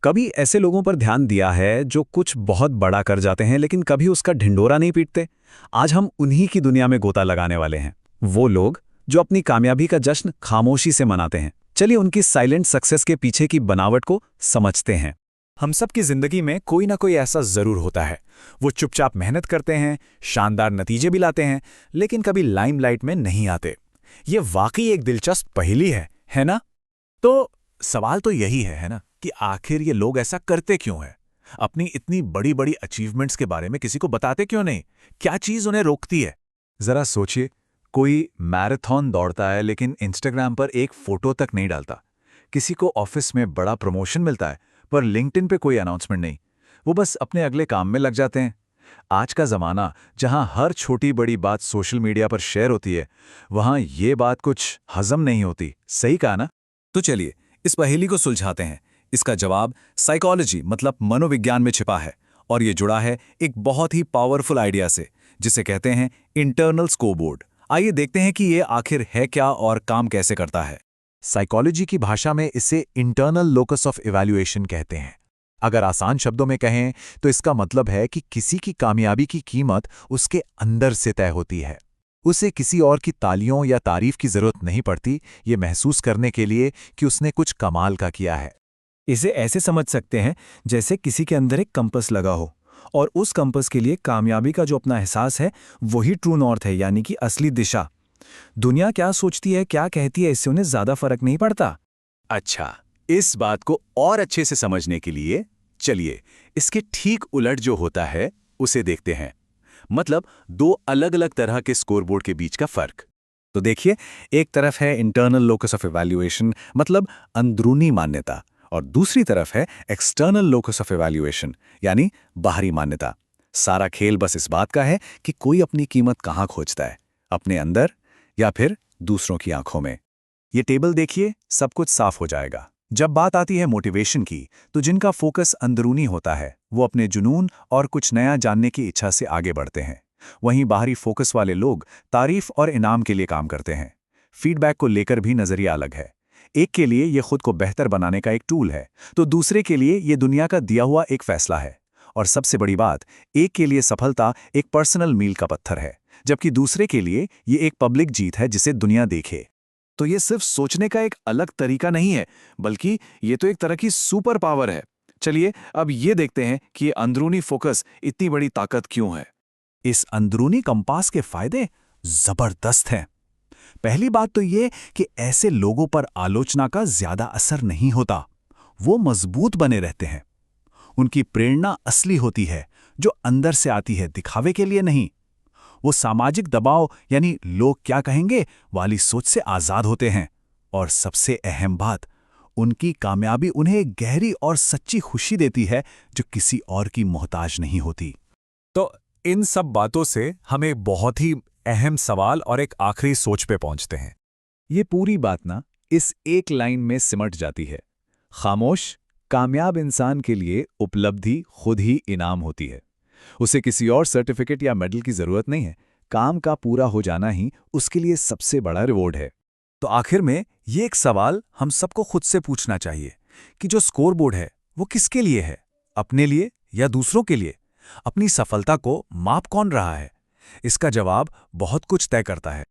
कभी ऐसे लोगों पर ध्यान दिया है जो कुछ बहुत बड़ा कर जाते हैं लेकिन कभी उसका ढिंढोरा नहीं पीटते। आज हम उन्हीं की दुनिया में गोता लगाने वाले हैं। वो लोग जो अपनी कामयाबी का जश्न खामोशी से मनाते हैं। चलिए उनकी साइलेंट सक्सेस के पीछे की बनावट को समझते हैं। हम सब की जिंदगी में कोई ना कोई ऐसा जरूर होता है। वो चुपचाप मेहनत करते हैं, शानदार नतीजे भी लाते हैं, लेकिन कभी लाइमलाइट में नहीं आते। ये वाकई एक दिलचस्प पहेली है ना? तो सवाल तो यही है ना, कि आखिर ये लोग ऐसा करते क्यों हैं? अपनी इतनी बड़ी बड़ी अचीवमेंट्स के बारे में किसी को बताते क्यों नहीं? क्या चीज उन्हें रोकती है? जरा सोचिए, कोई मैराथन दौड़ता है लेकिन इंस्टाग्राम पर एक फोटो तक नहीं डालता। किसी को ऑफिस में बड़ा प्रमोशन मिलता है पर लिंक्डइन पे कोई अनाउंसमेंट नहीं। वो बस अपने अगले काम में लग जाते हैं। आज का जमाना जहां हर छोटी बड़ी बात सोशल मीडिया पर शेयर होती है, वहां ये बात कुछ हजम नहीं होती। सही कहा ना? तो चलिए इस पहेली को सुलझाते हैं। इसका जवाब साइकोलॉजी मतलब मनोविज्ञान में छिपा है, और ये जुड़ा है एक बहुत ही पावरफुल आइडिया से, जिसे कहते हैं इंटरनल स्कोरबोर्ड। आइए देखते हैं कि ये आखिर है क्या और काम कैसे करता है। साइकोलॉजी की भाषा में इसे इंटरनल लोकस ऑफ इवैल्यूएशन कहते हैं। अगर आसान शब्दों में कहें तो इसका मतलब है कि किसी की कामयाबी की कीमत उसके अंदर से तय होती है। उसे किसी और की तालियों या तारीफ की जरूरत नहीं पड़ती, ये महसूस करने के लिए कि उसने कुछ कमाल का किया है। इसे ऐसे समझ सकते हैं जैसे किसी के अंदर एक कंपास लगा हो, और उस कंपास के लिए कामयाबी का जो अपना एहसास है वही ट्रू नॉर्थ है, यानी कि असली दिशा। दुनिया क्या सोचती है, क्या कहती है, इससे उन्हें ज्यादा फर्क नहीं पड़ता। अच्छा, इस बात को और अच्छे से समझने के लिए चलिए इसके ठीक उलट जो होता है उसे देखते हैं। मतलब दो अलग अलग तरह के स्कोरबोर्ड के बीच का फर्क। तो देखिए, एक तरफ है इंटरनल लोकस ऑफ इवैल्यूएशन मतलब अंदरूनी मान्यता, और दूसरी तरफ है एक्सटर्नल लोकस ऑफ इवैल्यूएशन यानी बाहरी मान्यता। सारा खेल बस इस बात का है कि कोई अपनी कीमत कहाँ खोजता है, अपने अंदर या फिर दूसरों की आंखों में। ये टेबल देखिए, सब कुछ साफ हो जाएगा। जब बात आती है मोटिवेशन की, तो जिनका फोकस अंदरूनी होता है वो अपने जुनून और कुछ नया जानने की इच्छा से आगे बढ़ते हैं। वहीं बाहरी फोकस वाले लोग तारीफ और इनाम के लिए काम करते हैं। फीडबैक को लेकर भी नजरिया अलग है। एक के लिए ये खुद को बेहतर बनाने का एक टूल है, तो दूसरे के लिए ये दुनिया का दिया हुआ एक फैसला है। और सबसे बड़ी बात, एक के लिए सफलता एक पर्सनल मील का पत्थर है, जबकि दूसरे के लिए ये एक पब्लिक जीत है जिसे दुनिया देखे। तो ये सिर्फ सोचने का एक अलग तरीका नहीं है, बल्कि ये तो एक तरह की सुपर पावर है। चलिए अब ये देखते हैं कि ये अंदरूनी फोकस इतनी बड़ी ताकत क्यों है। इस अंदरूनी कंपास के फायदे जबरदस्त हैं। पहली बात तो ये कि ऐसे लोगों पर आलोचना का ज्यादा असर नहीं होता। वो मजबूत बने रहते हैं। उनकी प्रेरणा असली होती है, जो अंदर से आती है, दिखावे के लिए नहीं। वो सामाजिक दबाव यानी लोग क्या कहेंगे वाली सोच से आजाद होते हैं। और सबसे अहम बात, उनकी कामयाबी उन्हें एक गहरी और सच्ची खुशी देती है जो किसी और की मोहताज नहीं होती। तो इन सब बातों से हम एक बहुत ही अहम सवाल और एक आखिरी सोच पे पहुंचते हैं। ये पूरी बात ना इस एक लाइन में सिमट जाती है। खामोश कामयाब इंसान के लिए उपलब्धि खुद ही इनाम होती है। उसे किसी और सर्टिफिकेट या मेडल की जरूरत नहीं है। काम का पूरा हो जाना ही उसके लिए सबसे बड़ा रिवॉर्ड है। तो आखिर में ये एक सवाल हम सबको खुद से पूछना चाहिए कि जो स्कोरबोर्ड है वो किसके लिए है? अपने लिए या दूसरों के लिए? अपनी सफलता को माप कौन रहा है? इसका जवाब बहुत कुछ तय करता है।